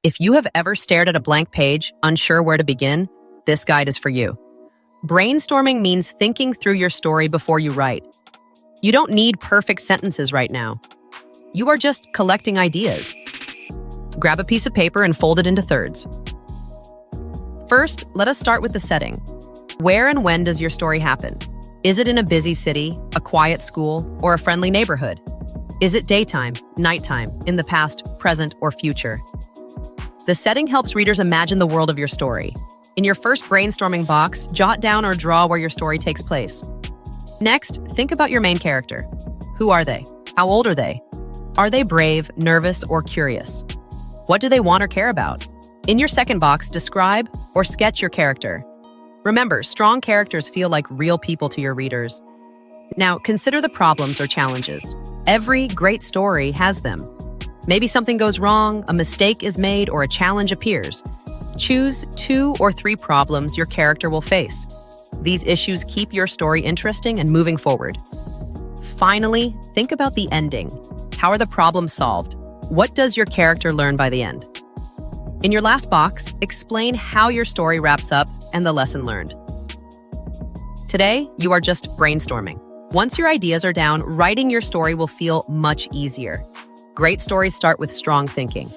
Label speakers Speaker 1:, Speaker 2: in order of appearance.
Speaker 1: If you have ever stared at a blank page, unsure where to begin, this guide is for you. Brainstorming means thinking through your story before you write. You don't need perfect sentences right now. You are just collecting ideas. Grab a piece of paper and fold it into thirds. First, let us start with the setting. Where and when does your story happen? Is it in a busy city, a quiet school, or a friendly neighborhood? Is it daytime, nighttime, in the past, present, or future? The setting helps readers imagine the world of your story. In your first brainstorming box, jot down or draw where your story takes place. Next, think about your main character. Who are they? How old are they? Are they brave, nervous, or curious? What do they want or care about? In your second box, describe or sketch your character. Remember, strong characters feel like real people to your readers. Now, consider the problems or challenges. Every great story has them. Maybe something goes wrong, a mistake is made, or a challenge appears. Choose 2 or 3 problems your character will face. These issues keep your story interesting and moving forward. Finally, think about the ending. How are the problems solved? What does your character learn by the end? In your last box, explain how your story wraps up and the lesson learned. Today, you are just brainstorming. Once your ideas are down, writing your story will feel much easier. Great stories start with strong thinking.